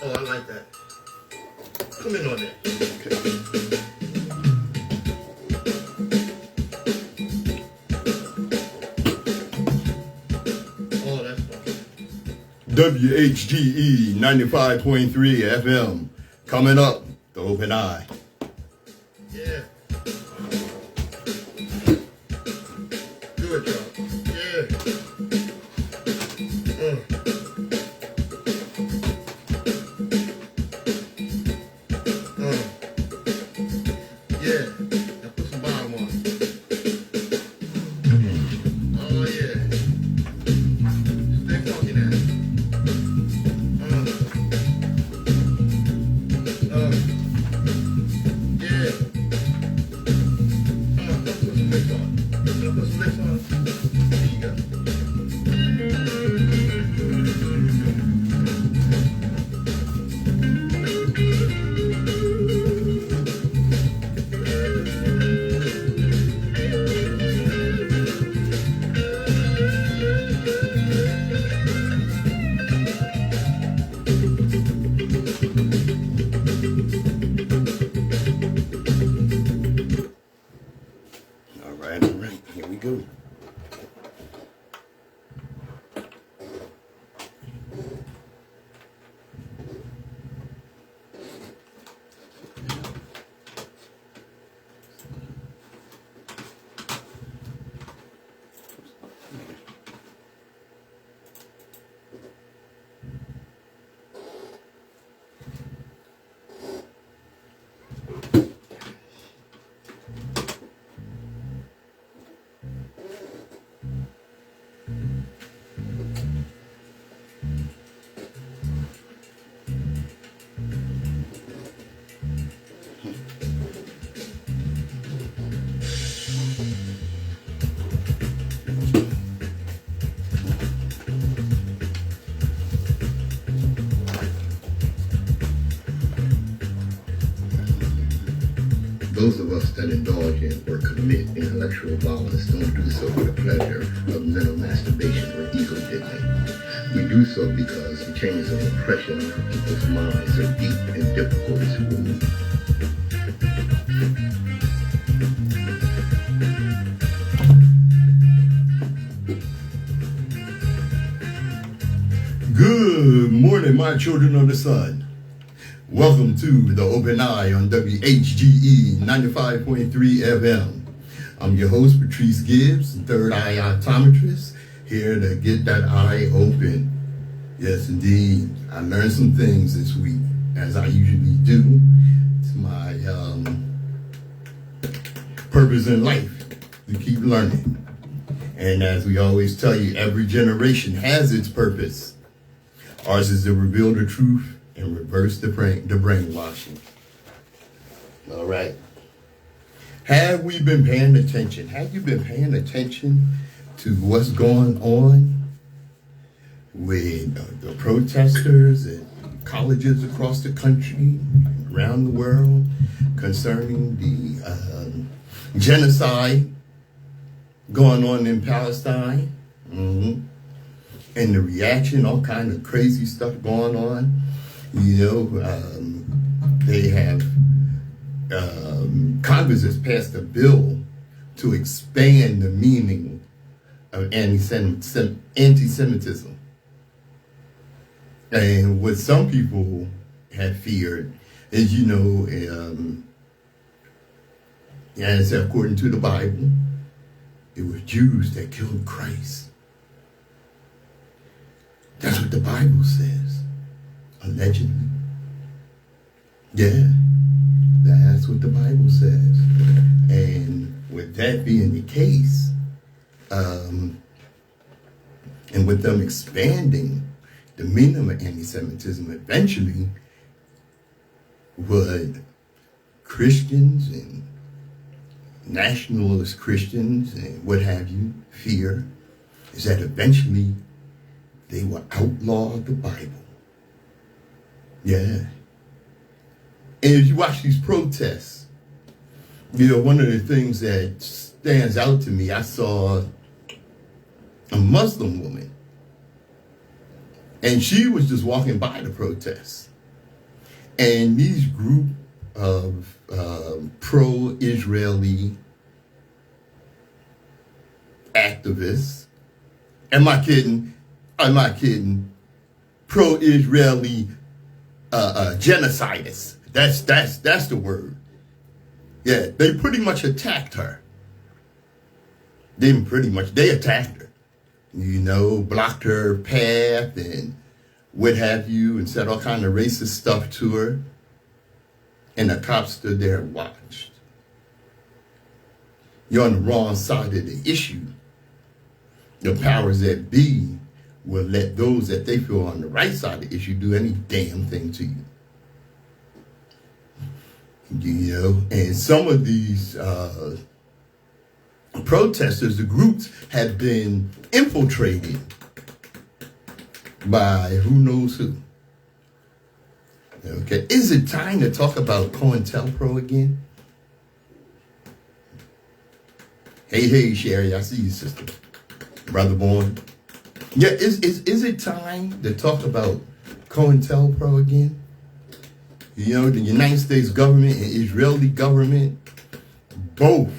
Oh, I like that. Come in on that. Okay. Oh, that's fun. WHGE 95.3 FM. Coming up, the Open Eye. Yeah. Good job. Yeah. Yeah. Now put some bottom on it. Oh yeah. Stay funky now. Yeah. Let's put some mix on. Let's put some mix on. There you go. All right, here we go. Those of us that indulge in or commit intellectual violence don't do so for the pleasure of mental masturbation or ego digging. We do so because the chains of oppression on people's minds are deep and difficult to remove. Good morning, my children of the sun. Welcome to the Open Eye on WHGE 95.3 FM. I'm your host, Patrice Gibbs, third eye optometrist, here to get that eye open. Yes, indeed. I learned some things this week, as I usually do. It's my purpose in life, to keep learning. And as we always tell you, every generation has its purpose. Ours is to reveal the truth and reverse the brainwashing. All right. Have we been paying attention? Have you been paying attention to what's going on with the protesters at colleges across the country, around the world, concerning the genocide going on in Palestine? And the reaction, all kind of crazy stuff going on. You know, they have, Congress has passed a bill to expand the meaning of anti-Semitism. And what some people have feared is, you know, as according to the Bible, it was Jews that killed Christ. That's what the Bible says. Allegedly. Yeah, that's what the Bible says. And with that being the case, and with them expanding the meaning of anti-Semitism, eventually what Christians and nationalist Christians and what have you fear is that eventually they will outlaw the Bible. Yeah. And if you watch these protests, you know, one of the things that stands out to me, I saw a Muslim woman And she was just walking by the protest. And these group of pro-Israeli activists, am I kidding? I'm not kidding. Pro-Israeli genocidists. That's the word. Yeah, they pretty much attacked her. They attacked her. You know, blocked her path and what have you, and said all kind of racist stuff to her. And the cops stood there and watched. You're on the wrong side of the issue. The powers that be will let those that they feel on the right side of the issue do any damn thing to you. You know, and some of these protesters, the groups, have been infiltrated by who knows who. Okay, is it time to talk about COINTELPRO again? Hey, Sherry, I see you, sister. Brother born. Yeah, is it time to talk about COINTELPRO again? You know, the United States government and Israeli government both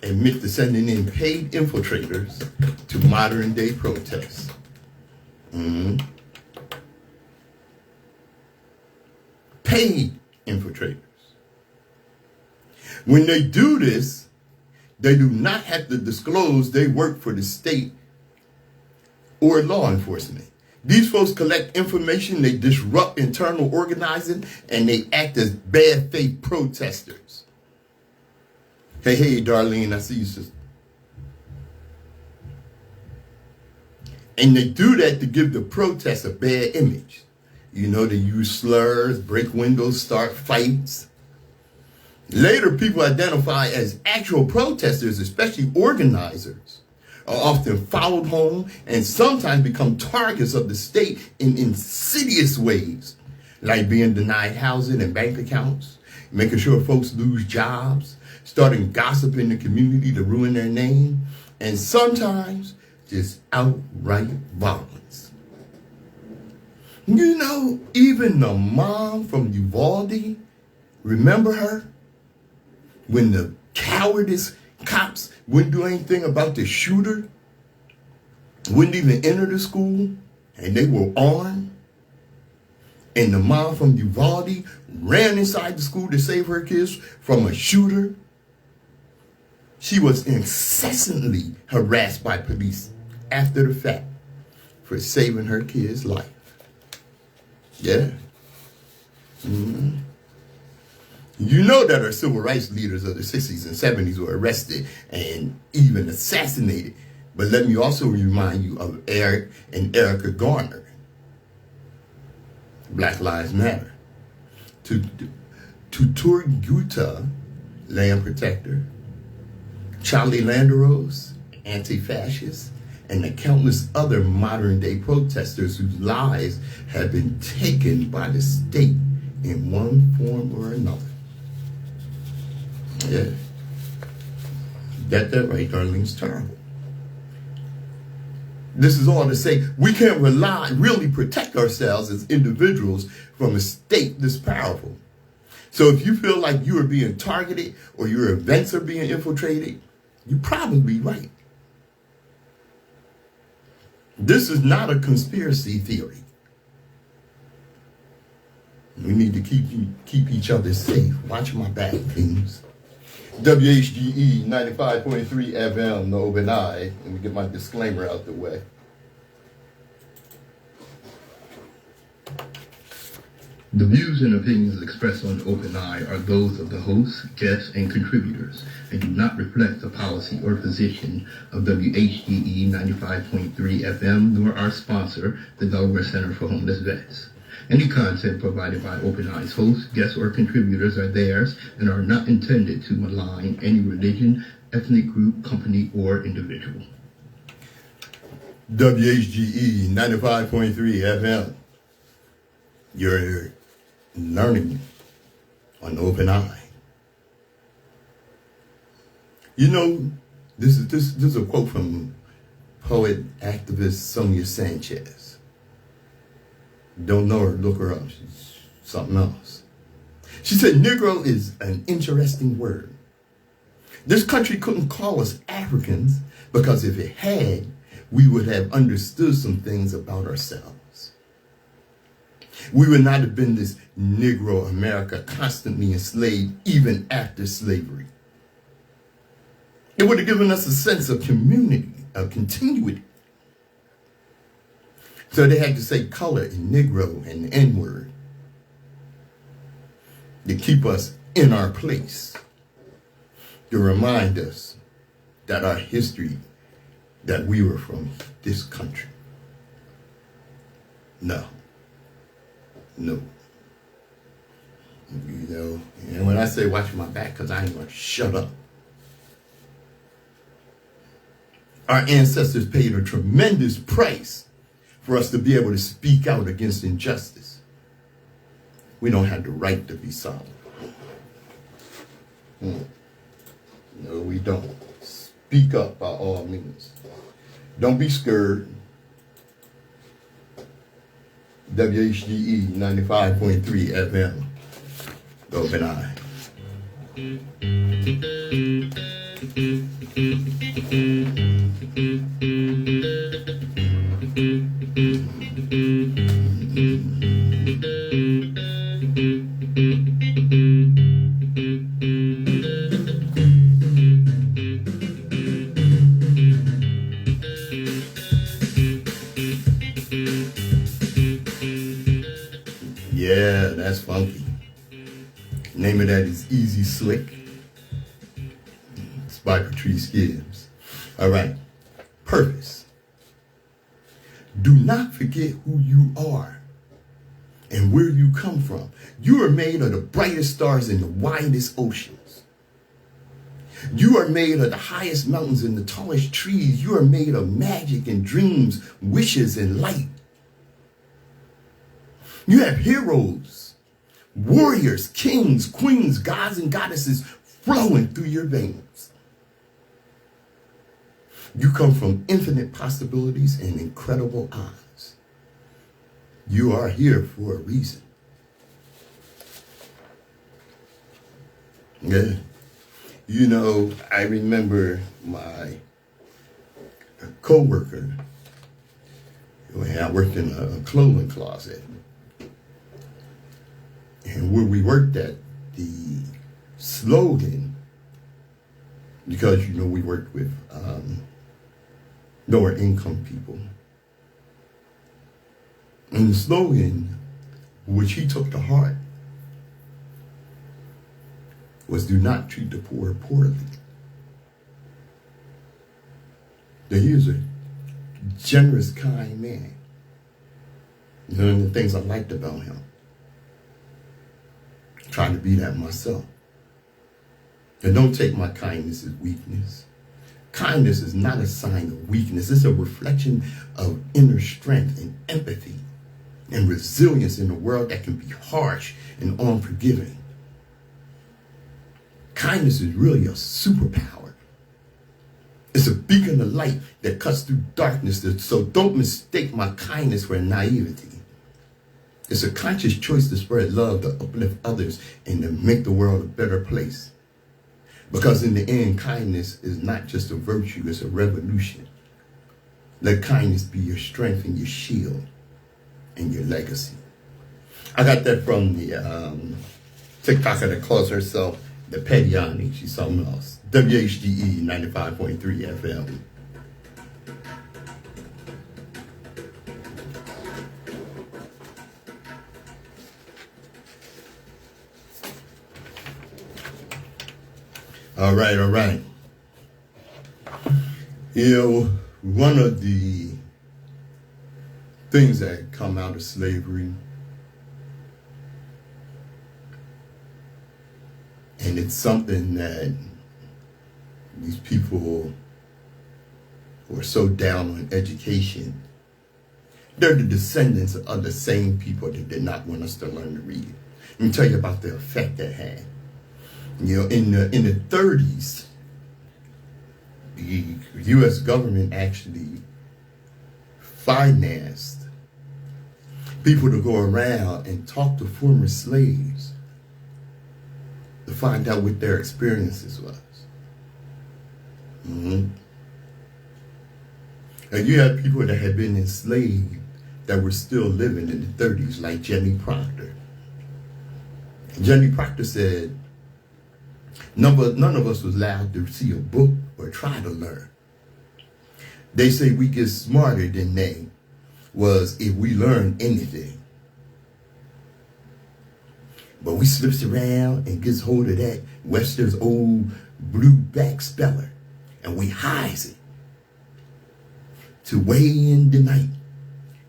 admit to sending in paid infiltrators to modern day protests. Paid infiltrators. When they do this, they do not have to disclose they work for the state or law enforcement. These folks collect information, they disrupt internal organizing, and they act as bad faith protesters. Hey, Darlene, I see you, sister. And they do that to give the protest a bad image. You know, they use slurs, break windows, start fights. Later, people identified as actual protesters, especially organizers, are often followed home and sometimes become targets of the state in insidious ways, like being denied housing and bank accounts, making sure folks lose jobs, starting gossip in the community to ruin their name, and sometimes just outright violence. You know, even the mom from Uvalde, remember her? When the cowardice cops wouldn't do anything about the shooter, wouldn't even enter the school, and they were armed. And the mom from Uvalde ran inside the school to save her kids from a shooter. She was incessantly harassed by police after the fact for saving her kid's life. Yeah. You know that our civil rights leaders of the 60s and 70s were arrested and even assassinated. But let me also remind you of Eric and Erica Garner. Black Lives Matter. Turguta, land protector. Charlie Landeros, anti-fascist. And the countless other modern day protesters whose lives have been taken by the state in one form or another. Yeah. Get that right, darling. It's terrible. This is all to say we can't really protect ourselves as individuals from a state this powerful. So if you feel like you are being targeted or your events are being infiltrated, you're probably right. This is not a conspiracy theory. We need to keep each other safe. Watch my back, please. WHGE 95.3 FM, the open eye. Let me get my disclaimer out the way. The views and opinions expressed on Open Eye are those of the hosts, guests, and contributors, and do not reflect the policy or position of WHGE 95.3 FM, nor our sponsor, the Delaware Center for Homeless Vets. Any content provided by Open Eye's hosts, guests, or contributors are theirs and are not intended to malign any religion, ethnic group, company, or individual. WHGE 95.3 FM. You're learning on Open Eye. You know, this is a quote from poet activist Sonia Sanchez. Don't know her, look her up. She's something else. She said, Negro is an interesting word. This country couldn't call us Africans because if it had, we would have understood some things about ourselves. We would not have been this Negro America constantly enslaved even after slavery. It would have given us a sense of community, of continuity. So they had to say color and Negro and the N-word to keep us in our place, to remind us that our history, that we were from this country. No. You know, and when I say watch my back, because I ain't going to shut up. Our ancestors paid a tremendous price for us to be able to speak out against injustice. We don't have the right to be silent. No, we don't. Speak up by all means. Don't be scared. WHGE 95.3 FM. Open eye. Yeah, that's funky. Name of that is Easy Slick. It's by Patrice Gibbs. All right. Purpose. Do not forget who you are and where you come from. You are made of the brightest stars in the widest oceans. You are made of the highest mountains and the tallest trees. You are made of magic and dreams, wishes and light. You have heroes, warriors, kings, queens, gods, and goddesses flowing through your veins. You come from infinite possibilities and incredible odds. You are here for a reason. Yeah. You know, I remember my co-worker when I worked in a clothing closet. And where we worked at, the slogan, because, you know, we worked with lower income people. And the slogan, which he took to heart, was do not treat the poor poorly. Now, he was a generous, kind man. You know, the things I liked about him. Trying to be that myself. And don't take my kindness as weakness. Kindness is not a sign of weakness. It's a reflection of inner strength and empathy and resilience in a world that can be harsh and unforgiving. Kindness is really a superpower. It's a beacon of light that cuts through darkness. So don't mistake my kindness for naivety. It's a conscious choice to spread love, to uplift others, and to make the world a better place. Because in the end, kindness is not just a virtue, it's a revolution. Let kindness be your strength and your shield and your legacy. I got that from the TikToker that calls herself the Petiani. She's something else. WHGE 95.3 FM. All right. You know, one of the things that come out of slavery, and it's something that these people who are so down on education, they're the descendants of the same people that did not want us to learn to read. Let me tell you about the effect that had. You know, in the 30s, the U.S. government actually financed people to go around and talk to former slaves to find out what their experiences was. And you had people that had been enslaved that were still living in the 30s, like Jenny Proctor. And Jenny Proctor said, none of us was allowed to see a book or try to learn. They say we get smarter than they was if we learn anything. But we slips around and gets hold of that Webster's old blue back speller and we hides it to way in the night.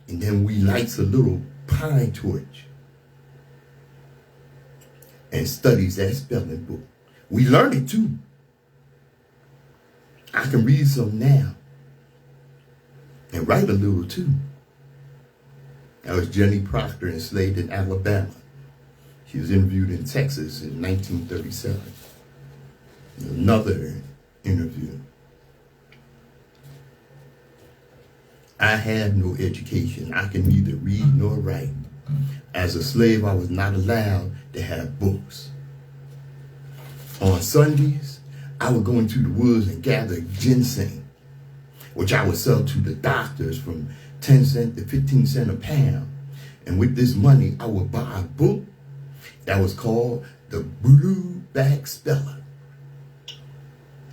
And then we lights a little pine torch and studies that spelling book. We learn it too. I can read some now and write a little too. That was Jenny Proctor, enslaved in Alabama. She was interviewed in Texas in 1937. Another interview. I had no education. I can neither read nor write. As a slave, I was not allowed to have books. On Sundays, I would go into the woods and gather ginseng, which I would sell to the doctors from 10 cents to 15 cents a pound. And with this money, I would buy a book that was called The Blue Back Speller.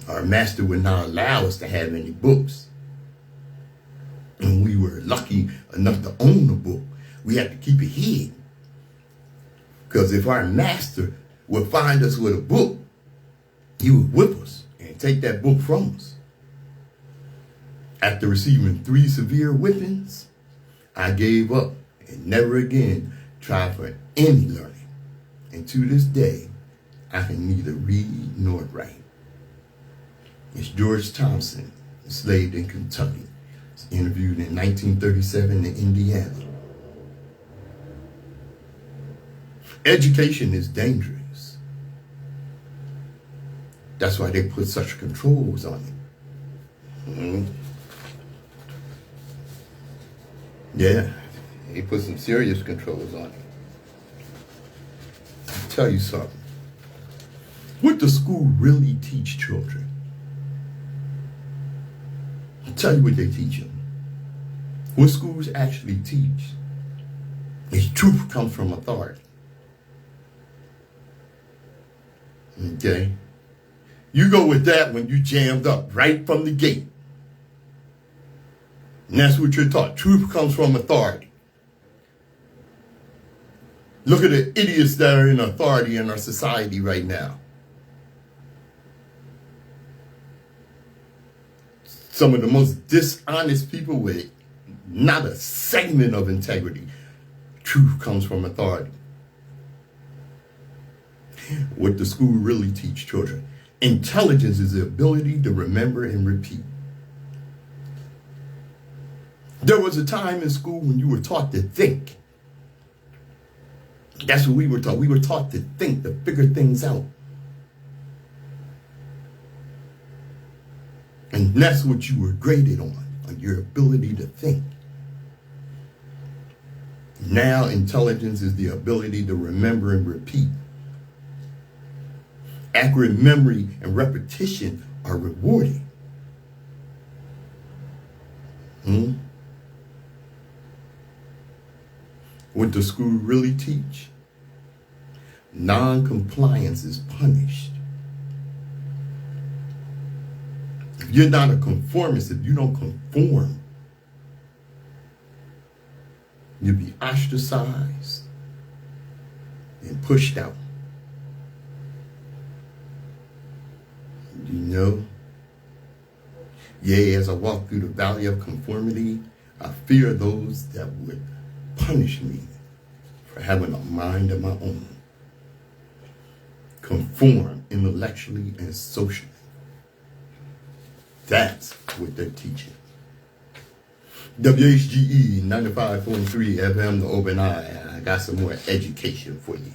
Our master would not allow us to have any books. And we were lucky enough to own a book. We had to keep it hid. Because if our master would find us with a book, he would whip us and take that book from us. After receiving 3 severe whippings, I gave up and never again tried for any learning. And to this day, I can neither read nor write. It's George Thompson, enslaved in Kentucky. He's interviewed in 1937 in Indiana. Education is dangerous. That's why they put such controls on it. Yeah, he put some serious controls on it. I'll tell you something. What does school really teach children? I'll tell you what they teach them. What schools actually teach is truth comes from authority. Okay? You go with that when you jammed up right from the gate. And that's what you're taught. Truth comes from authority. Look at the idiots that are in authority in our society right now. Some of the most dishonest people with not a segment of integrity. Truth comes from authority. What does school really teach children? Intelligence is the ability to remember and repeat. There was a time in school when you were taught to think. That's what we were taught. We were taught to think, to figure things out. And that's what you were graded on your ability to think. Now intelligence is the ability to remember and repeat. Accurate memory and repetition are rewarded. What does school really teach? Non-compliance is punished. If you're not a conformist, if you don't conform, you'll be ostracized and pushed out. You know? Yea, as I walk through the valley of conformity, I fear those that would punish me for having a mind of my own. Conform intellectually and socially. That's what they're teaching. WHGE 95.3 FM, the Open Eye. I got some more education for you.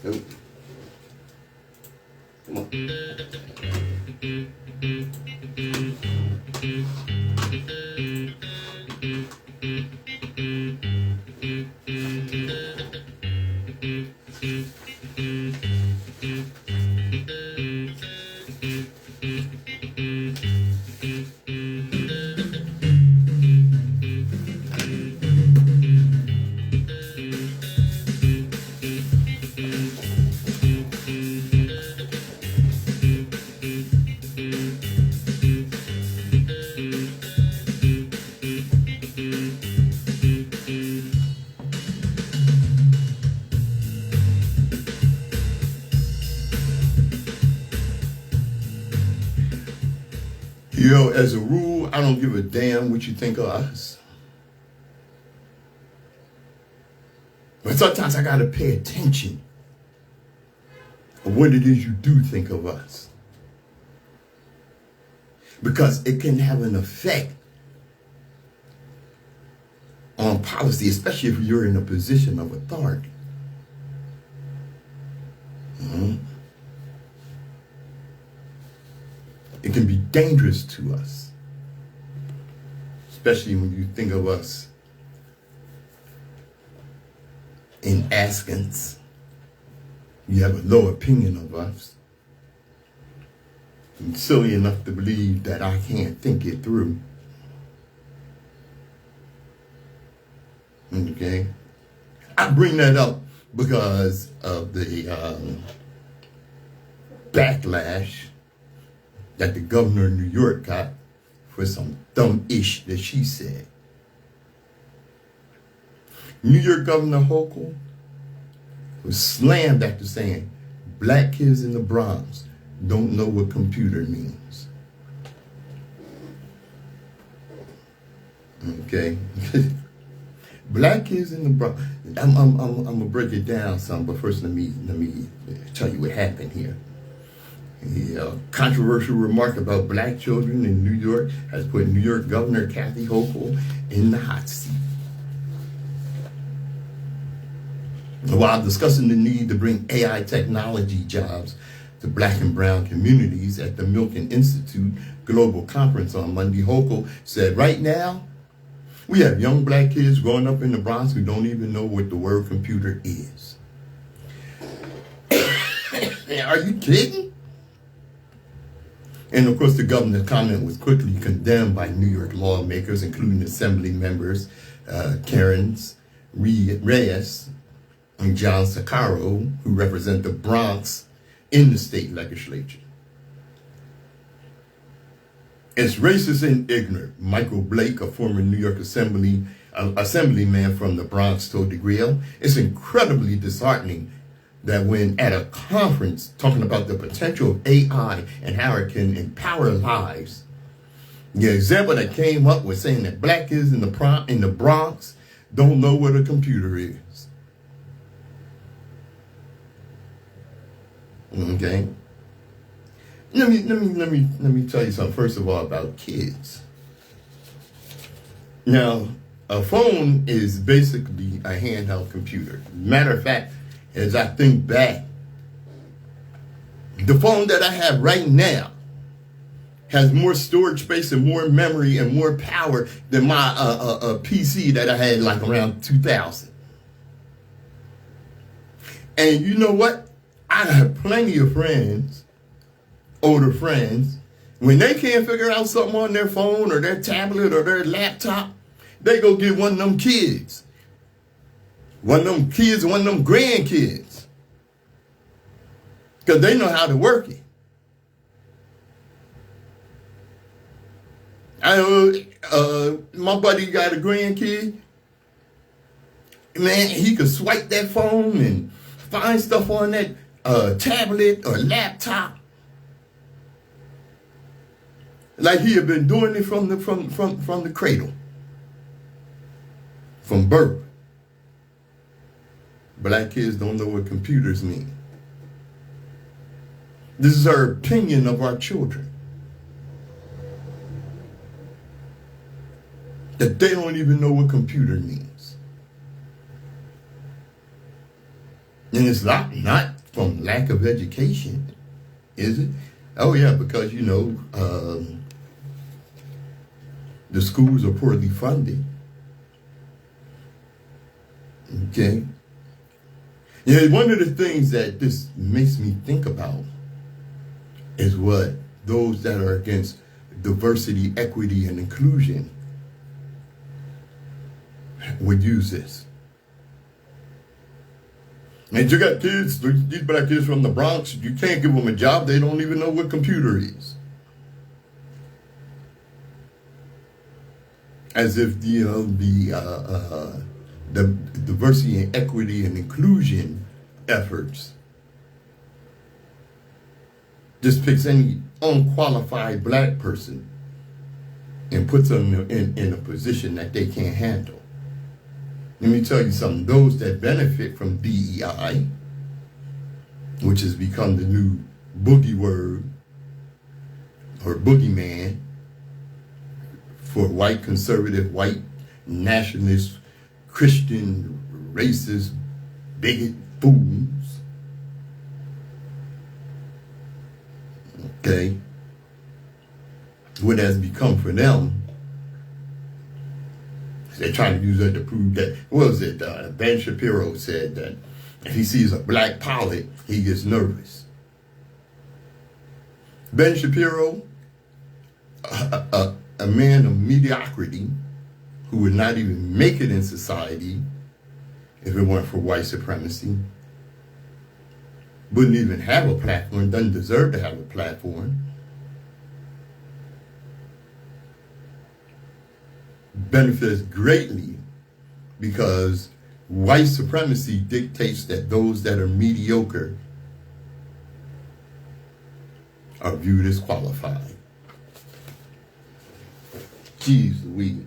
Oh. Come on. You know, as a rule, I don't give a damn what you think of us. But sometimes I gotta pay attention of what it is you do think of us. Because it can have an effect on policy, especially if you're in a position of authority. It can be dangerous to us, especially when you think of us in askance. You have a low opinion of us. I'm silly enough to believe that I can't think it through. Okay? I bring that up because of the backlash that the governor of New York got for some dumb ish that she said. New York Governor Hochul was slammed after saying black kids in the Bronx don't know what computer means. Okay? Black kids in the Bronx. I'm gonna break it down some, but first let me tell you what happened here. A controversial remark about black children in New York has put New York Governor Kathy Hochul in the hot seat. While discussing the need to bring AI technology jobs to black and brown communities at the Milken Institute Global Conference on Monday, Hochul said, right now, we have young black kids growing up in the Bronx who don't even know what the word computer is. Are you kidding? And of course, the governor's comment was quickly condemned by New York lawmakers, including Assembly members Karen Reyes and John Sakaro, who represent the Bronx in the state legislature. It's racist and ignorant, Michael Blake, a former New York assemblyman from the Bronx, told the Grill. It's incredibly disheartening that when at a conference talking about the potential of AI and how it can empower lives, the example that came up was saying that black kids in the Bronx don't know what a computer is. Okay? Let me tell you something first of all about kids. Now, a phone is basically a handheld computer. Matter of fact, as I think back, the phone that I have right now has more storage space and more memory and more power than my PC that I had like around 2000. And you know what? I have plenty of friends, older friends, when they can't figure out something on their phone or their tablet or their laptop, they go get one of them kids. One of them kids, one of them grandkids. Because they know how to work it. My buddy got a grandkid. Man, he could swipe that phone and find stuff on that tablet or laptop. Like he had been doing it from the cradle. From birth. Black kids don't know what computers mean. This is our opinion of our children. That they don't even know what computer means. And it's not from lack of education, is it? Oh yeah, because the schools are poorly funded. Okay? Yeah, one of the things that this makes me think about is what those that are against diversity, equity, and inclusion would use this. And you got kids, these black kids from the Bronx, you can't give them a job, they don't even know what computer is. As if, you know, the diversity and equity and inclusion efforts just picks any unqualified black person and puts them in a position that they can't handle. Let me tell you something. Those that benefit from DEI, which has become the new boogie word or boogeyman for white conservative, white nationalist, Christian, racist, bigot fools. Okay? What has become for them, they're trying to use that to prove that, what was it? Ben Shapiro said that if he sees a black pilot, he gets nervous. Ben Shapiro, a man of mediocrity, who would not even make it in society if it weren't for white supremacy, wouldn't even have a platform, doesn't deserve to have a platform, benefits greatly because white supremacy dictates that those that are mediocre are viewed as qualified. Jeez Louise.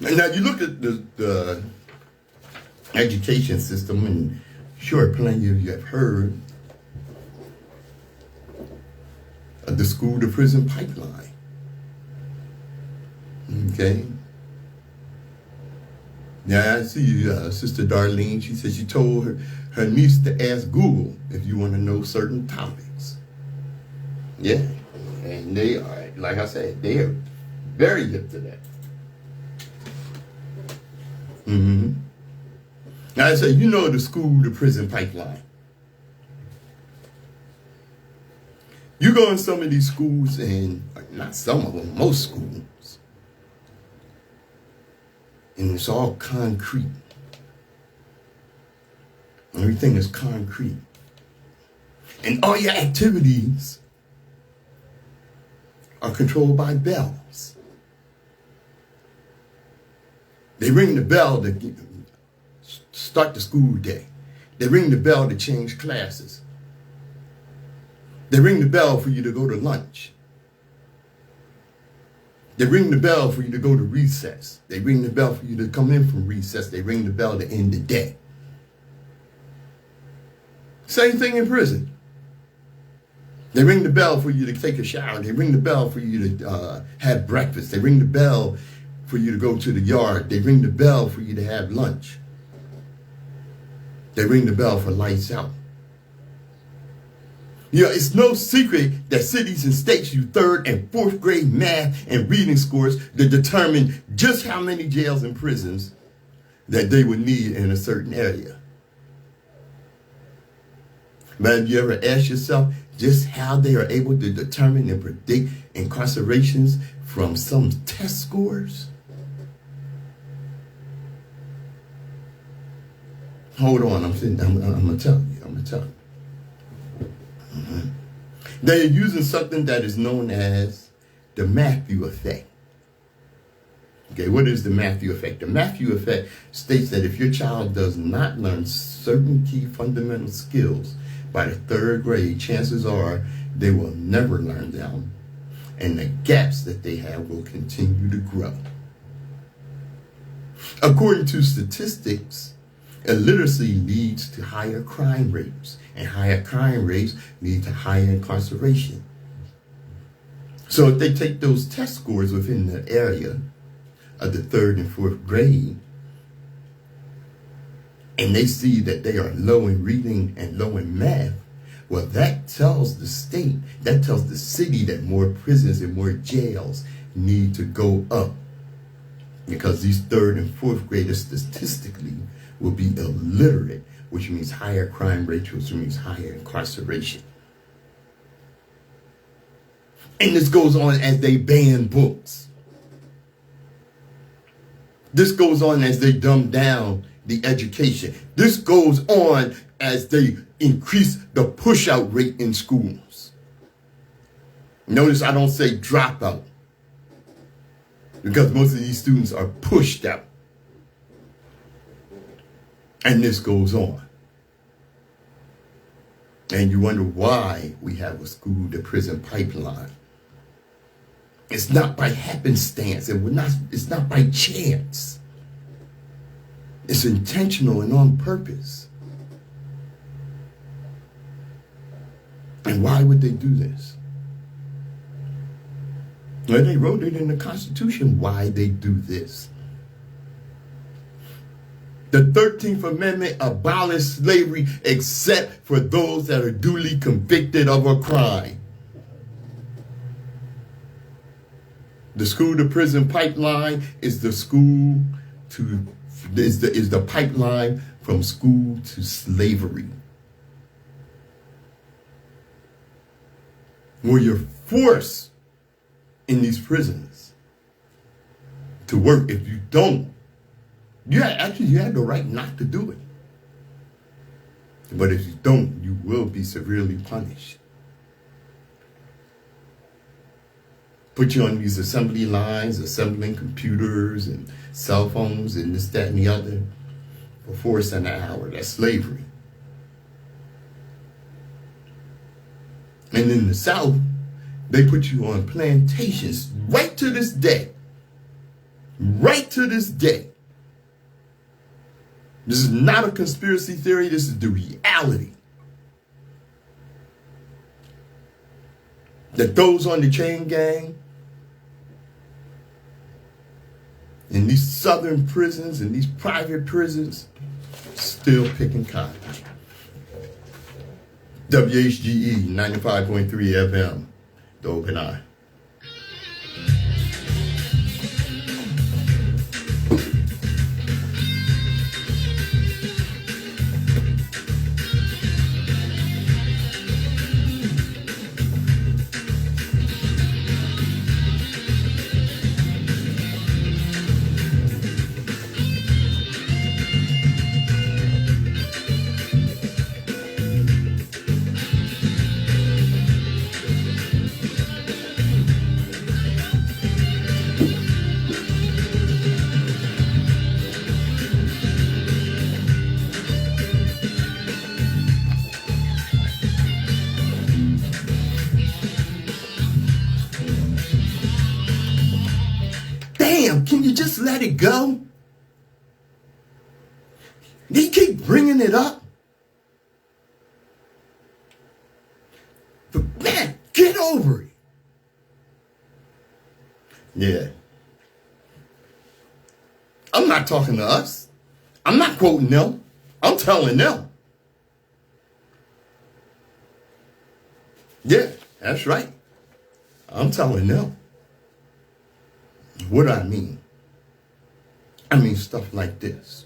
Now you look at the education system, and sure plenty of you have heard of the school to prison pipeline. Okay. Now I see Sister Darlene, she said she told her niece to ask Google if you want to know certain topics. Yeah. And they are, like I said, they are very hip to that. Mm-hmm. Now I say, you know the school to prison pipeline. You go in some of these schools, and not some of them, most schools, and it's all concrete. Everything is concrete. And all your activities are controlled by bells. They ring the bell to start the school day. They ring the bell to change classes. They ring the bell for you to go to lunch. They ring the bell for you to go to recess. They ring the bell for you to come in from recess. They ring the bell to end the day. Same thing in prison. They ring the bell for you to take a shower. They ring the bell for you to have breakfast. They ring the bell for you to go to the yard. They ring the bell for you to have lunch. They ring the bell for lights out. You know, it's no secret that cities and states use 3rd and 4th grade math and reading scores to determine just how many jails and prisons that they would need in a certain area. But have you ever asked yourself just how they are able to determine and predict incarcerations from some test scores? Hold on, I'm going to tell you. Mm-hmm. They're using something that is known as the Matthew effect. Okay, what is the Matthew effect? The Matthew effect states that if your child does not learn certain key fundamental skills by the 3rd grade, chances are they will never learn them, and the gaps that they have will continue to grow. According to statistics, illiteracy leads to higher crime rates, and higher crime rates lead to higher incarceration. So if they take those test scores within the area of the 3rd and 4th grade, and they see that they are low in reading and low in math, well, that tells the state, that tells the city that more prisons and more jails need to go up Because these third and fourth graders statistically will be illiterate, which means higher crime rates, which means higher incarceration. And this goes on as they ban books. This goes on as they dumb down the education. This goes on as they increase the push-out rate in schools. Notice I don't say dropout, because most of these students are pushed out. And this goes on. And you wonder why we have a school-to-prison pipeline. It's not by happenstance. It's not by chance. It's intentional and on purpose. And why would they do this? Well, they wrote it in the Constitution why they do this. The 13th Amendment abolished slavery except for those that are duly convicted of a crime. The school to prison pipeline is the pipeline from school to slavery. Where you're forced in these prisons to work. If you don't, you have the right not to do it. But if you don't, you will be severely punished. Put you on these assembly lines, assembling computers and cell phones and this, that, and the other for 4 cents an hour. That's slavery. And in the South, they put you on plantations right to this day. Right to this day. This is not a conspiracy theory. This is the reality. That those on the chain gang in these southern prisons and these private prisons still picking cotton. WHGE 95.3 FM, The Open Eye. Can you just let it go? They keep bringing it up. But man, get over it. Yeah. I'm not talking to us. I'm not quoting them. I'm telling them. Yeah, that's right. I'm telling them. What do I mean? I mean stuff like this.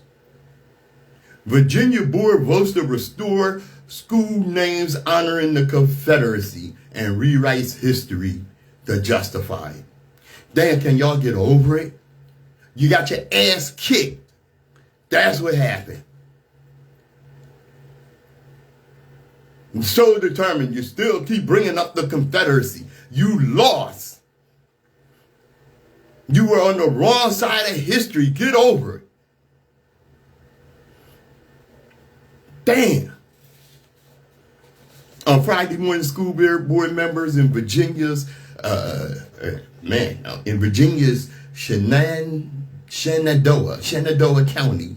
Virginia board votes to restore school names honoring the Confederacy and rewrites history to justify it. Damn, can y'all get over it? You got your ass kicked. That's what happened. I'm so determined you still keep bringing up the Confederacy. You lost. You were on the wrong side of history. Get over it. Damn. On Friday morning, school board members in Virginia's, Shenandoah County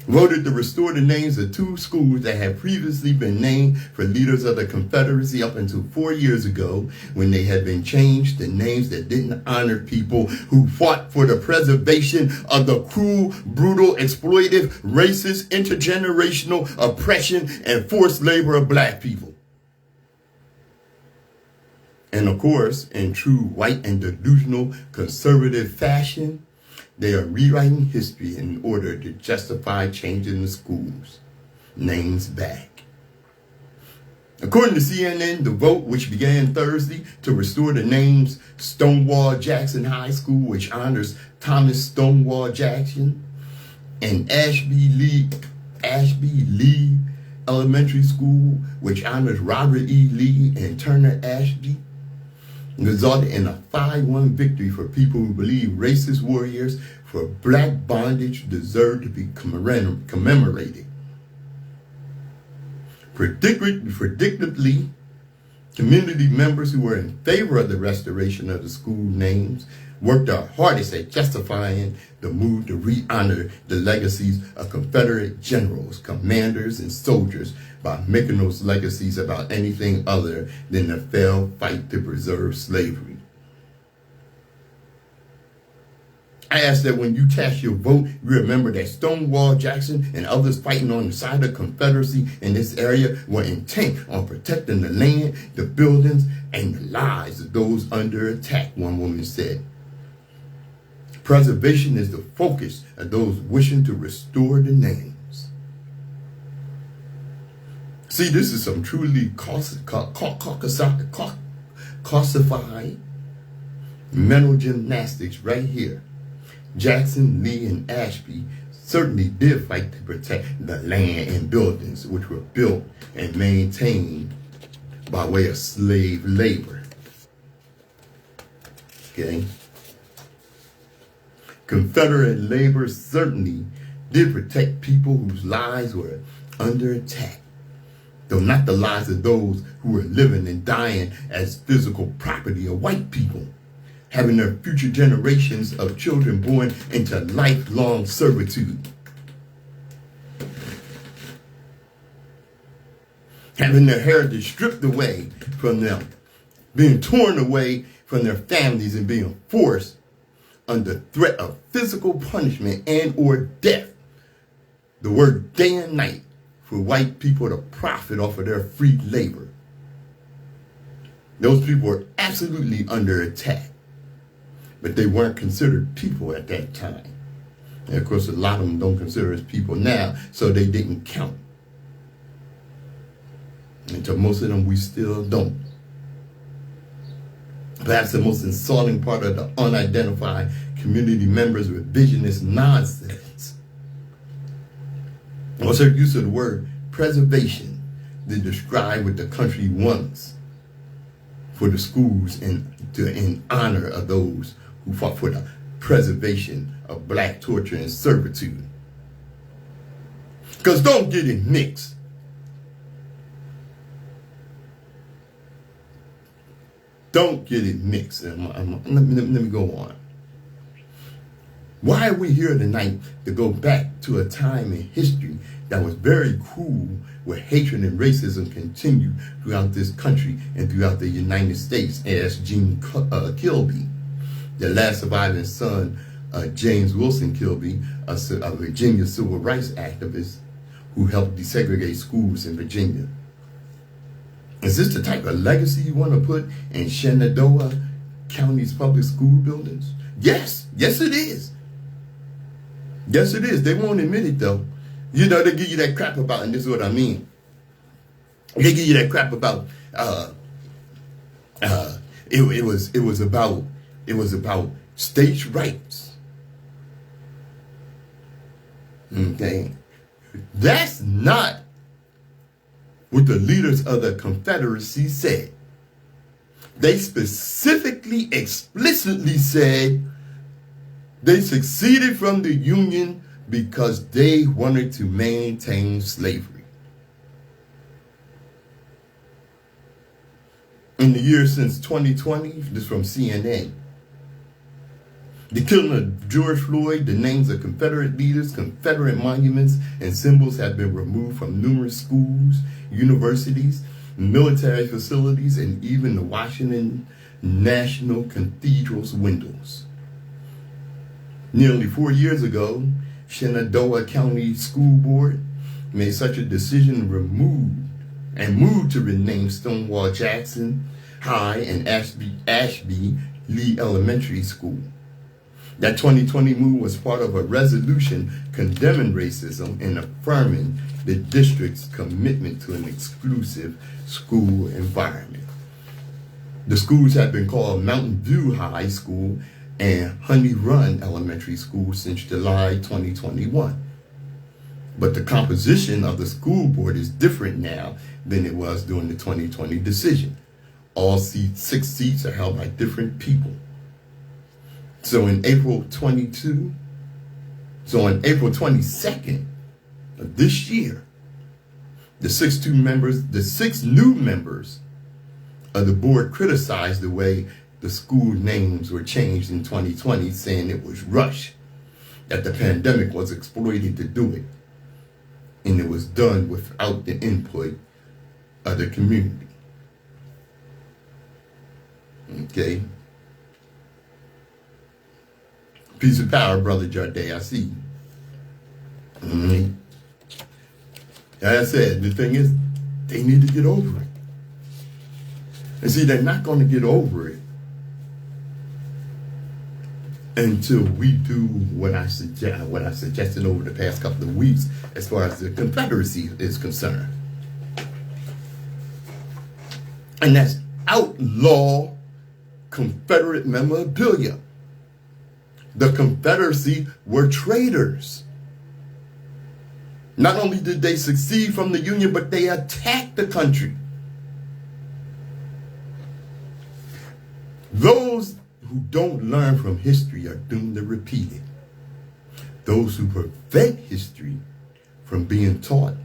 voted to restore the names of 2 schools that had previously been named for leaders of the Confederacy up until 4 years ago, when they had been changed to names that didn't honor people who fought for the preservation of the cruel, brutal, exploitive, racist, intergenerational oppression and forced labor of black people. And of course, in true white and delusional conservative fashion, they are rewriting history in order to justify changing the schools' names back. According to CNN, the vote, which began Thursday to restore the names Stonewall Jackson High School, which honors Thomas Stonewall Jackson, and Ashby Lee Elementary School, which honors Robert E. Lee and Turner Ashby, resulted in a 5-1 victory for people who believe racist warriors for black bondage deserve to be commemorated. Predictably, community members who were in favor of the restoration of the school names worked their hardest at justifying the move to re-honor the legacies of Confederate generals, commanders, and soldiers by making those legacies about anything other than the failed fight to preserve slavery. I ask that when you cast your vote, you remember that Stonewall Jackson and others fighting on the side of Confederacy in this area were intent on protecting the land, the buildings, and the lives of those under attack, one woman said. Preservation is the focus of those wishing to restore the names. See, this is some truly calcified mental gymnastics right here. Jackson, Lee, and Ashby certainly did fight to protect the land and buildings which were built and maintained by way of slave labor. Okay? Confederate labor certainly did protect people whose lives were under attack, though not the lives of those who were living and dying as physical property of white people, having their future generations of children born into lifelong servitude, having their heritage stripped away from them, being torn away from their families and being forced under threat of physical punishment and or death, the work day and night for white people to profit off of their free labor. Those people were absolutely under attack, but they weren't considered people at that time. And of course, a lot of them don't consider us people now, so they didn't count. And to most of them, we still don't. Perhaps the most insulting part of the unidentified community members' revisionist nonsense was her use of the word preservation to describe what the country wants for the schools in honor of those who fought for the preservation of black torture and servitude. Because don't get it mixed. Don't get it mixed. Let me go on. Why are we here tonight to go back to a time in history that was very cruel, where hatred and racism continued throughout this country and throughout the United States, as Gene Kilby, the last surviving son of James Wilson Kilby, a Virginia civil rights activist who helped desegregate schools in Virginia. Is this the type of legacy you want to put in Shenandoah County's public school buildings? Yes. Yes, it is. Yes, it is. They won't admit it, though. You know, they give you that crap about, and this is what I mean. They give you that crap about, it was about states' rights. Okay. That's not what the leaders of the Confederacy said. They specifically, explicitly said they seceded from the Union because they wanted to maintain slavery. In the years since 2020, this is from CNN, the killing of George Floyd, the names of Confederate leaders, Confederate monuments, and symbols have been removed from numerous schools, universities, military facilities, and even the Washington National Cathedral's windows. Nearly 4 years ago, Shenandoah County School Board made such a decision and moved to rename Stonewall Jackson High and Ashby Lee Elementary School. That 2020 move was part of a resolution condemning racism and affirming the district's commitment to an exclusive school environment. The schools have been called Mountain View High School and Honey Run Elementary School since July 2021. But the composition of the school board is different now than it was during the 2020 decision. All 6 seats are held by different people. So on April 22nd of this year, the 6 new members of the board criticized the way the school names were changed in 2020, saying it was rushed, that the pandemic was exploited to do it, and it was done without the input of the community. Okay. Peace and power, Brother Jardé, I see you. Mm-hmm. Like I said, the thing is, they need to get over it. And see, they're not going to get over it until we do what I suggested over the past couple of weeks as far as the Confederacy is concerned. And that's outlaw Confederate memorabilia. The Confederacy were traitors. Not only did they secede from the Union, but they attacked the country. Those who don't learn from history are doomed to repeat it. Those who prevent history from being taught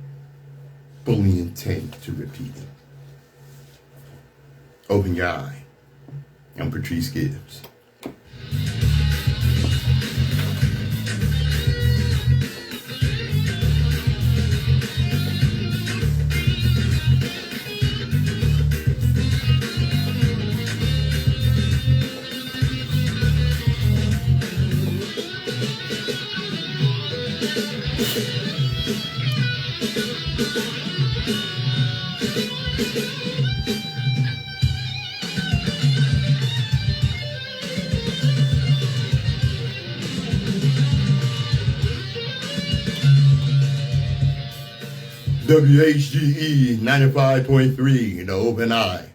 fully intend to repeat it. Open your eye. I'm Patrice Gibbs. WHGE 95.3, the Open Eye.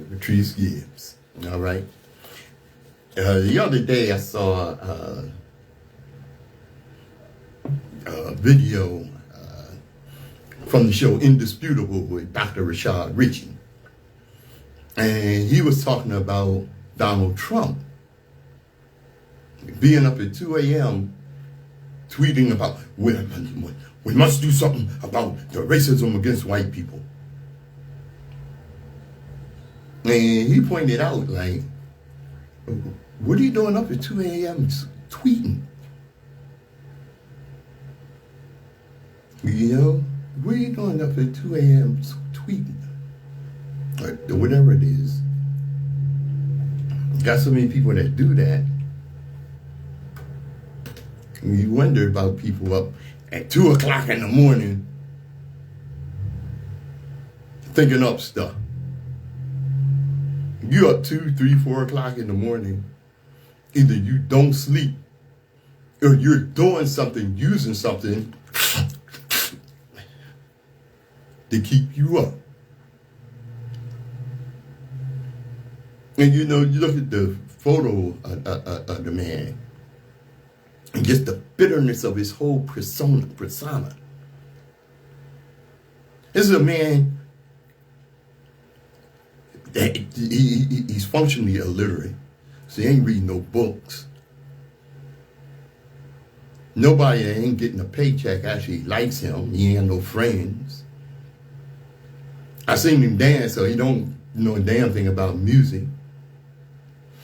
Patrice Gibbs. All right. The other day I saw a video from the show Indisputable with Dr. Rashad Ritchie. And he was talking about Donald Trump being up at 2 a.m. tweeting about we must do something about the racism against white people. And he pointed out, like, what are you doing up at 2 a.m. tweeting? You know, what are you doing up at 2 a.m. tweeting? Or whatever it is. Got so many people that do that. And you wonder about people up at 2 o'clock in the morning thinking up stuff. You up 2, 3, 4 o'clock in the morning, either you don't sleep or you're doing something, using something to keep you up. And you know, you look at the photo of the man, and just the bitterness of his whole persona. This is a man that he's functionally illiterate, so he ain't reading no books. Nobody that ain't getting a paycheck actually likes him. He ain't got no friends. I seen him dance, so he don't know a damn thing about music.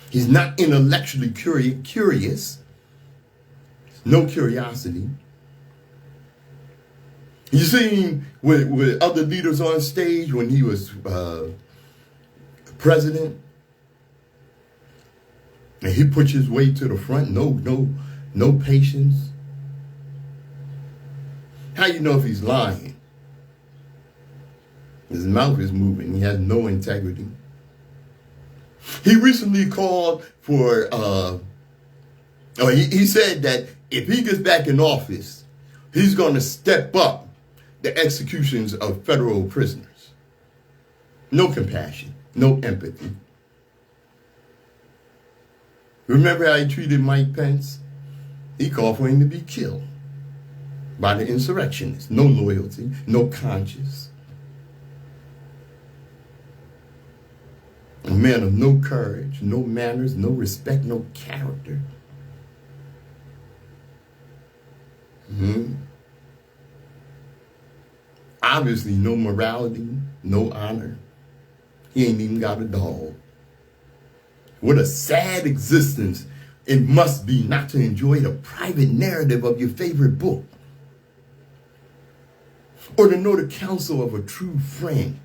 He's not intellectually curious. No curiosity. You see him with other leaders on stage when he was president, and he pushed his way to the front. No patience. How you know if he's lying? His mouth is moving. He has no integrity. He recently called for, he said that if he gets back in office, he's going to step up the executions of federal prisoners. No compassion, no empathy. Remember how he treated Mike Pence? He called for him to be killed by the insurrectionists. No loyalty, no conscience. A man of no courage, no manners, no respect, no character. Obviously, no morality, no honor. He ain't even got a dog. What a sad existence it must be not to enjoy the private narrative of your favorite book, or to know the counsel of a true friend,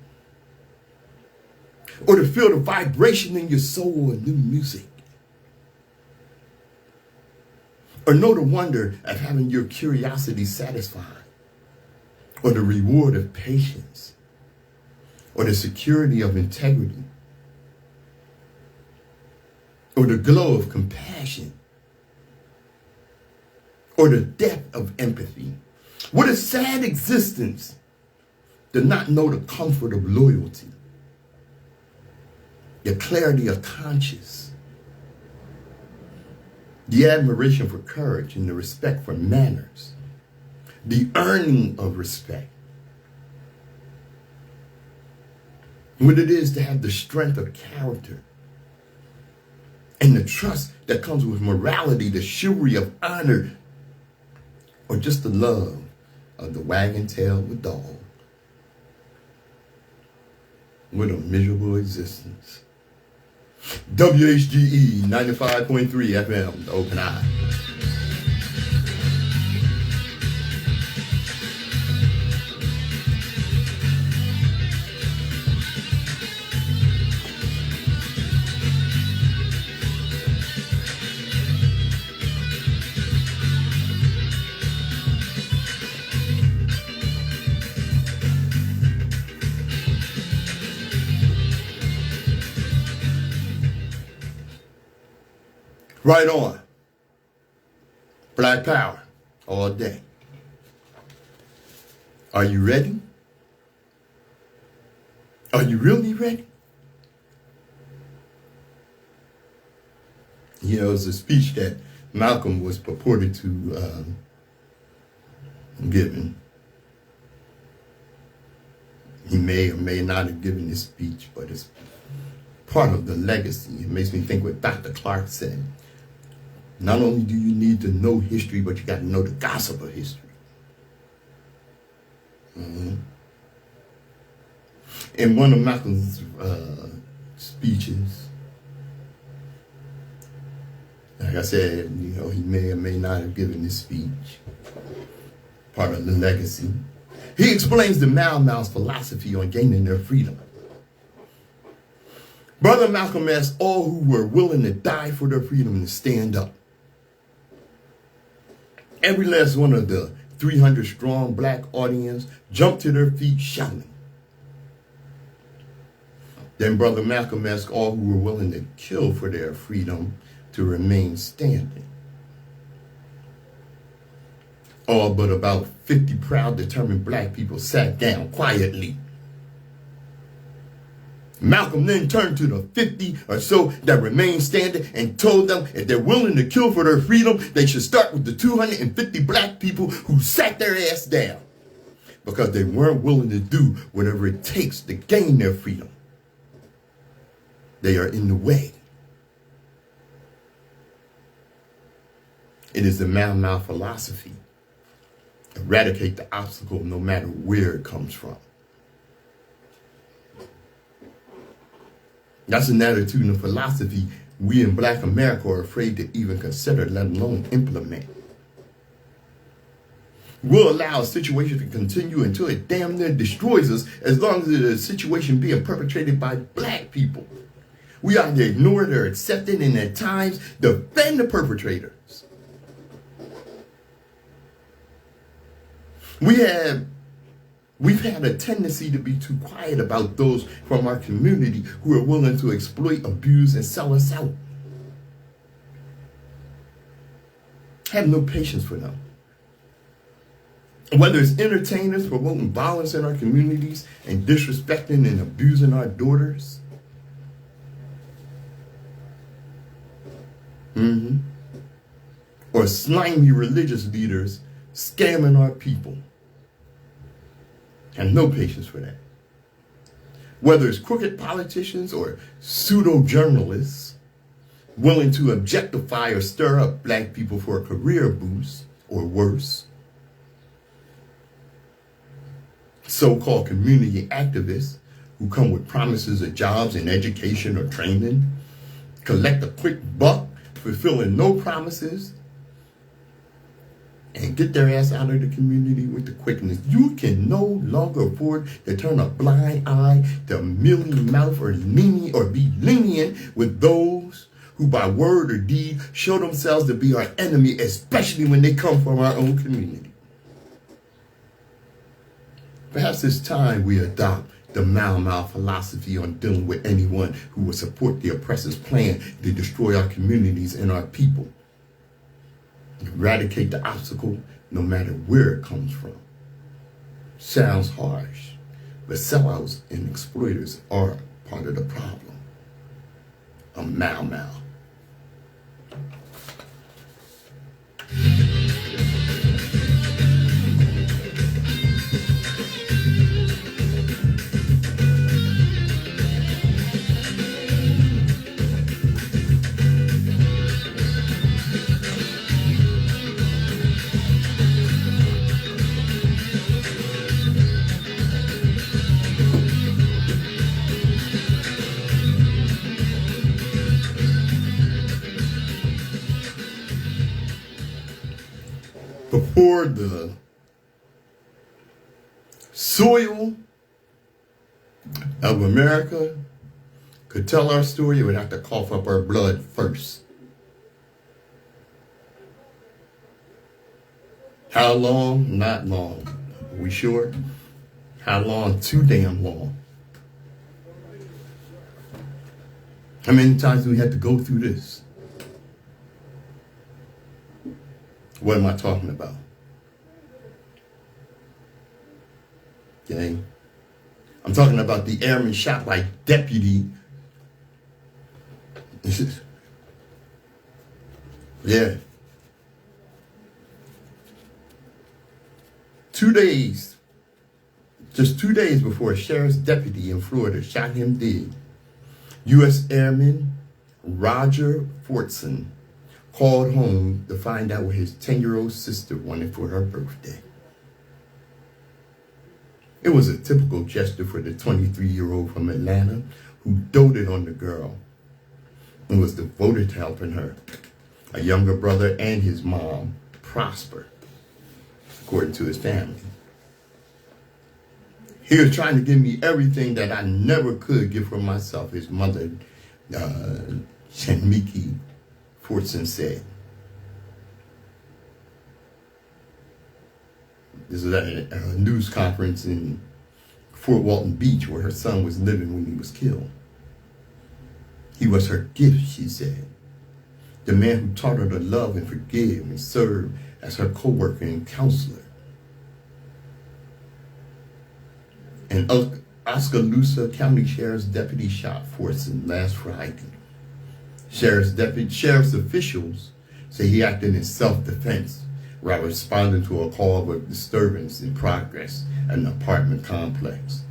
or to feel the vibration in your soul of new music, or know the wonder of having your curiosity satisfied, or the reward of patience, or the security of integrity, or the glow of compassion, or the depth of empathy. What a sad existence to not know the comfort of loyalty, the clarity of conscience, the admiration for courage and the respect for manners, the earning of respect. What it is to have the strength of character and the trust that comes with morality, the chivalry of honor, or just the love of the wagging tail of a dog. What a miserable existence. WHGE 95.3 FM, the Open Eye. Right on. Black power all day. Are you ready? Are you really ready? You know, it's a speech that Malcolm was purported to given. He may or may not have given this speech, but it's part of the legacy. It makes me think what Dr. Clark said. Not only do you need to know history, but you got to know the gossip of history. In one of Malcolm's speeches, like I said, you know, he may or may not have given this speech, part of the legacy. He explains the Mau Mau's philosophy on gaining their freedom. Brother Malcolm asked all who were willing to die for their freedom to stand up. Every last one of the 300-strong black audience jumped to their feet shouting. Then Brother Malcolm asked all who were willing to kill for their freedom to remain standing. All but about 50 proud, determined black people sat down quietly. Malcolm then turned to the 50 or so that remained standing and told them if they're willing to kill for their freedom, they should start with the 250 black people who sat their ass down because they weren't willing to do whatever it takes to gain their freedom. They are in the way. It is the Mau Mau philosophy. Eradicate the obstacle no matter where it comes from. That's an attitude and philosophy we in Black America are afraid to even consider, let alone implement. We'll allow a situation to continue until it damn near destroys us as long as it is a situation being perpetrated by black people. We either ignore it or accept it and at times defend the perpetrators. We have We've had a tendency to be too quiet about those from our community who are willing to exploit, abuse, and sell us out. Have no patience for them. Whether it's entertainers promoting violence in our communities and disrespecting and abusing our daughters, or slimy religious leaders scamming our people. Have no patience for that. Whether it's crooked politicians or pseudo-journalists willing to objectify or stir up black people for a career boost or worse. So-called community activists who come with promises of jobs and education or training, collect a quick buck, fulfilling no promises, and get their ass out of the community with the quickness. You can no longer afford to turn a blind eye to mealy-mouth or be lenient with those who by word or deed show themselves to be our enemy, especially when they come from our own community. Perhaps it's time we adopt the Mau philosophy on dealing with anyone who will support the oppressor's plan to destroy our communities and our people. Eradicate the obstacle no matter where it comes from. Sounds harsh, but sellouts and exploiters are part of the problem. A Mau. Before the soil of America could tell our story, it would have to cough up our blood first. How long? Not long. Are we sure? How long? Too damn long. How many times do we have to go through this? What am I talking about? Okay. I'm talking about the airman shot by deputy. Yeah. 2 days, just 2 days before a sheriff's deputy in Florida shot him dead, U.S. Airman Roger Fortson called home to find out what his 10-year-old sister wanted for her birthday. It was a typical gesture for the 23-year-old from Atlanta who doted on the girl and was devoted to helping her, a younger brother, and his mom prosper, according to his family. He was trying to give me everything that I never could give for myself, his mother, Shanmiki Fortson said. This is at a news conference in Fort Walton Beach where her son was living when he was killed. He was her gift, she said. The man who taught her to love and forgive and serve as her co-worker and counselor. And Oskaloosa County Sheriff's deputy shot Fortson last Friday. Sheriff's officials say he acted in self-defense while responding to a call of a disturbance in progress at an apartment complex.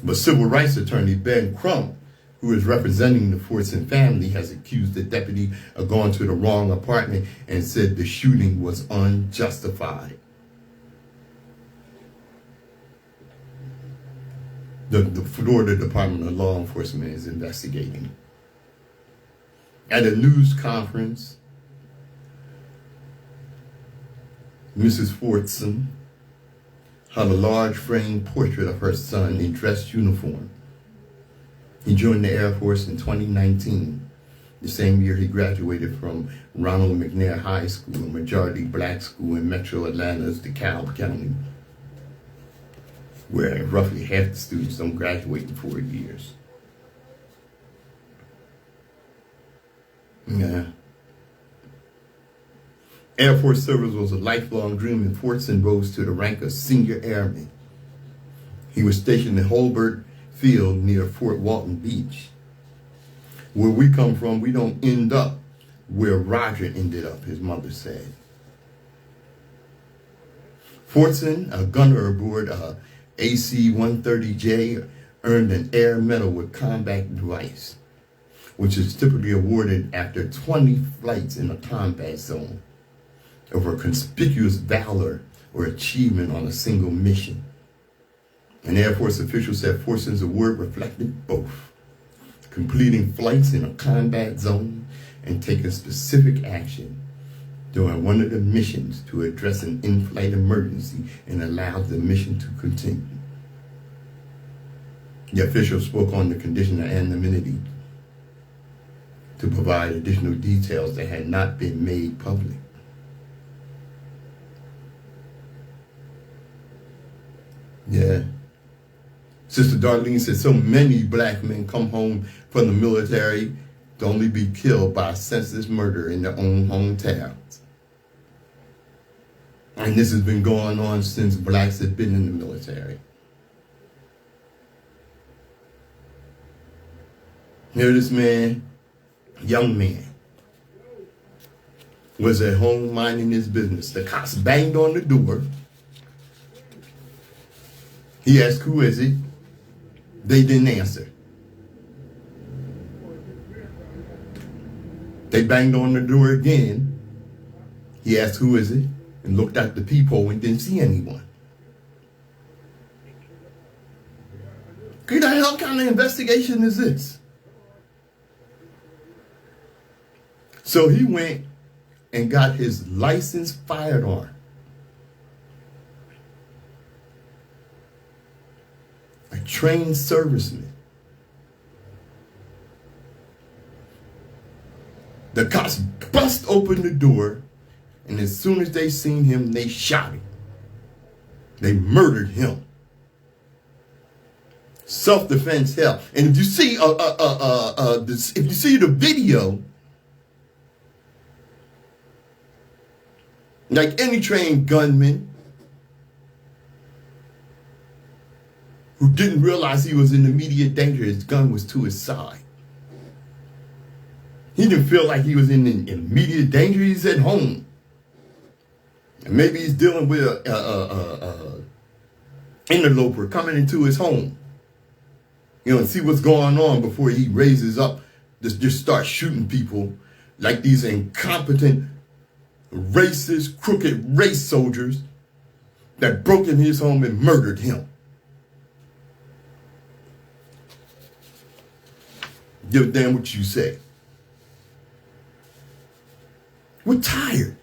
But civil rights attorney Ben Crump, who is representing the Fortson family, has accused the deputy of going to the wrong apartment and said the shooting was unjustified. The Florida Department of Law Enforcement is investigating. At a news conference, Mrs. Fortson held a large framed portrait of her son in dress uniform. He joined the Air Force in 2019, the same year he graduated from Ronald McNair High School, a majority black school in metro Atlanta's DeKalb County. where roughly half the students don't graduate in 4 years. Yeah. Air Force service was a lifelong dream, and Fortson rose to the rank of senior airman. He was stationed in Holbert Field near Fort Walton Beach. Where we come from, we don't end up where Roger ended up, his mother said. Fortson, a gunner aboard a AC-130J, earned an Air Medal with Combat Device, which is typically awarded after 20 flights in a combat zone over conspicuous valor or achievement on a single mission. An Air Force official said Fortson's award reflected both completing flights in a combat zone and taking specific action during one of the missions to address an in-flight emergency and allow the mission to continue. The official spoke on the condition of anonymity to provide additional details that had not been made public. Yeah. Sister Darlene said so many black men come home from the military to only be killed by a senseless murder in their own hometowns. And this has been going on since blacks have been in the military. Here this man, young man, was at home minding his business. The cops banged on the door. He asked, "Who is it?" They didn't answer. They banged on the door again. He asked, "Who is it?" and looked out the peephole and didn't see anyone. What the hell kind of investigation is this? So he went and got his licensed firearm. A trained serviceman. The cops bust open the door, and as soon as they seen him, they shot him. They murdered him. Self-defense, hell. And if you see the video, like any trained gunman who didn't realize he was in immediate danger, his gun was to his side. He didn't feel like he was in immediate danger. He's at home. And maybe he's dealing with a interloper coming into his home. You know, and see what's going on before he raises up, just start shooting people like these incompetent, racist, crooked race soldiers that broke in his home and murdered him. Give a damn what you say. We're tired.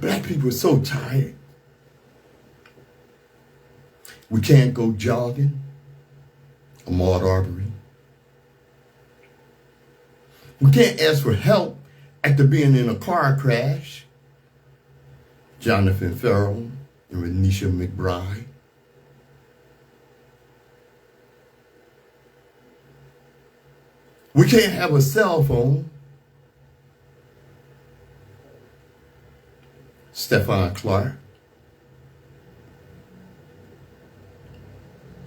Black people are so tired. We can't go jogging. Ahmaud Arbery. We can't ask for help after being in a car crash. Jonathan Ferrell and Renisha McBride. We can't have a cell phone. Stephon Clark.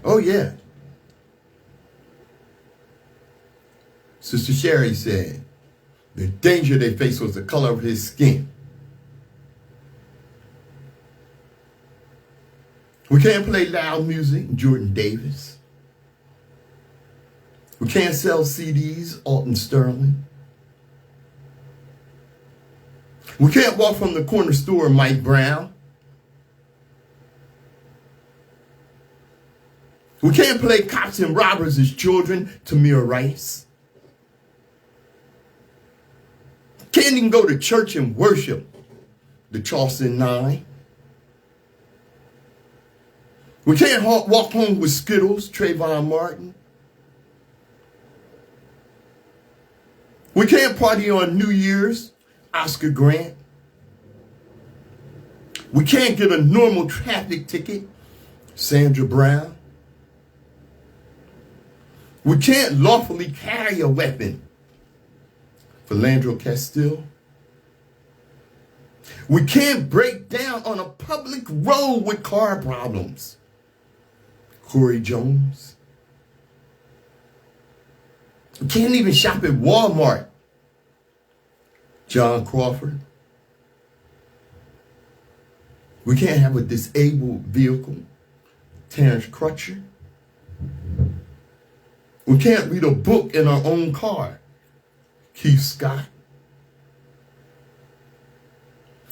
Oh, yeah. Sister Sherry said the danger they faced was the color of his skin. We can't play loud music, Jordan Davis. We can't sell CDs, Alton Sterling. We can't walk from the corner store, Mike Brown. We can't play cops and robbers as children, Tamir Rice. Can't even go to church and worship, the Charleston Nine. We can't walk home with Skittles, Trayvon Martin. We can't party on New Year's, Oscar Grant. We can't get a normal traffic ticket, Sandra Brown. We can't lawfully carry a weapon. Philandro Castile. We can't break down on a public road with car problems. Corey Jones. We can't even shop at Walmart. John Crawford. We can't have a disabled vehicle. Terrence Crutcher. We can't read a book in our own car. Keith Scott.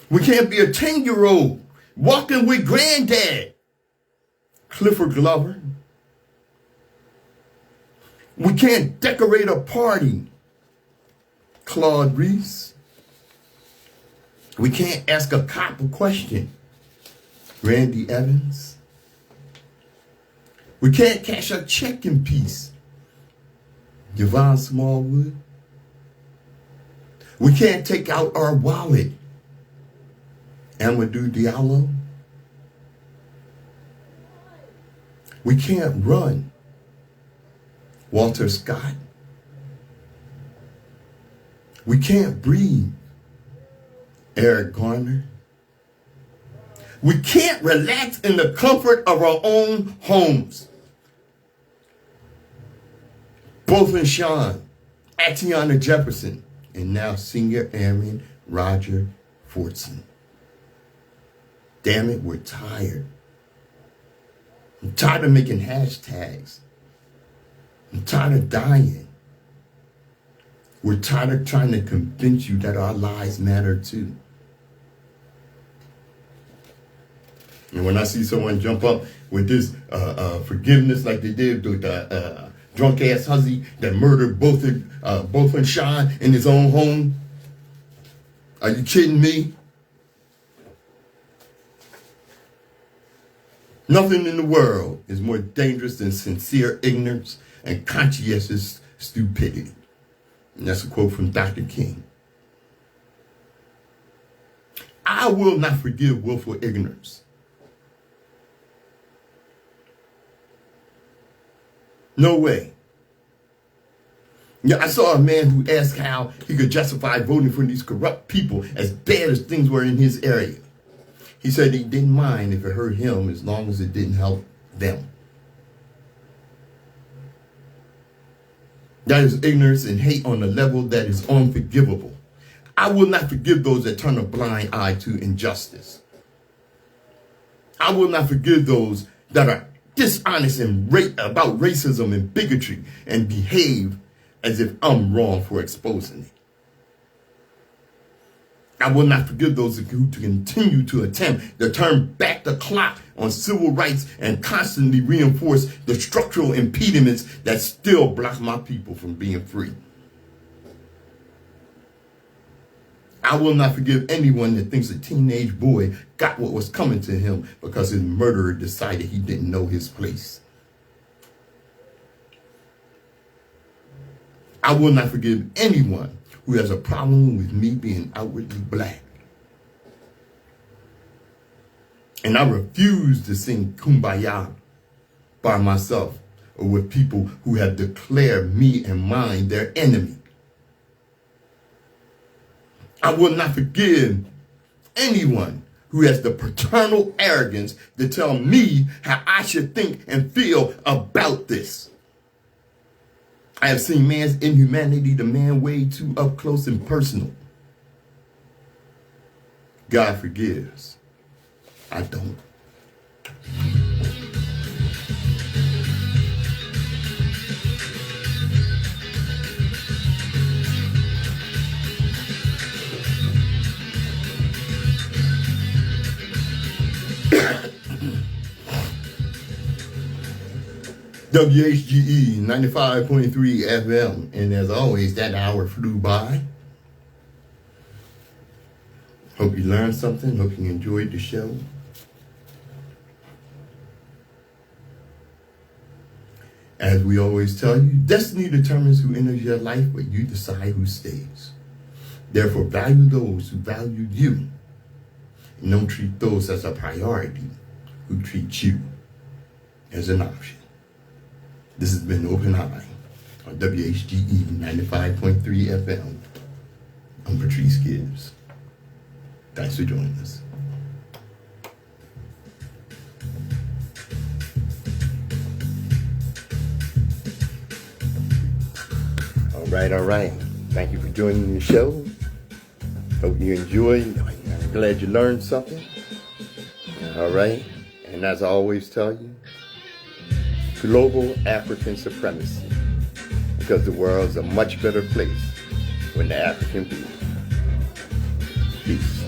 We can't be a 10-year-old walking with granddad. Clifford Glover. We can't decorate a party. Claude Reese. We can't ask a cop a question. Randy Evans. We can't cash a check in peace. Yvonne Smallwood. We can't take out our wallet. Amadou Diallo. We can't run. Walter Scott. We can't breathe. Eric Garner. We can't relax in the comfort of our own homes. Both Sean, Atiana Jefferson, and now Senior Airman Roger Fortson. Damn it, we're tired. I'm tired of making hashtags. I'm tired of dying. We're tired of trying to convince you that our lives matter too. And when I see someone jump up with this forgiveness like they did with the drunk ass hussy that murdered both Sean in his own home, are you kidding me? Nothing in the world is more dangerous than sincere ignorance and conscientious stupidity. And that's a quote from Dr. King. I will not forgive willful ignorance. No way. Yeah, I saw a man who asked how he could justify voting for these corrupt people as bad as things were in his area. He said he didn't mind if it hurt him as long as it didn't help them. That is ignorance and hate on a level that is unforgivable. I will not forgive those that turn a blind eye to injustice. I will not forgive those that are dishonest and about racism and bigotry and behave as if I'm wrong for exposing it. I will not forgive those who continue to attempt to turn back the clock on civil rights and constantly reinforce the structural impediments that still block my people from being free. I will not forgive anyone that thinks a teenage boy got what was coming to him because his murderer decided he didn't know his place. I will not forgive anyone who has a problem with me being outwardly black. And I refuse to sing Kumbaya by myself or with people who have declared me and mine their enemy. I will not forgive anyone who has the paternal arrogance to tell me how I should think and feel about this. I have seen man's inhumanity to man way too up close and personal. God forgives. I don't. WHGE 95.3 FM, and as always, that hour flew by. Hope you learned something. Hope you enjoyed the show. As we always tell you, destiny determines who enters your life, but you decide who stays. Therefore, value those who value you, and don't treat those as a priority who treat you as an option. This has been Open Eye on WHGE 95.3 FM. I'm Patrice Gibbs. Thanks for joining us. All right. Thank you for joining the show. Hope you enjoyed. I'm glad you learned something. All right. And as I always tell you, global African supremacy. Because the world's a much better place when the African people. Peace.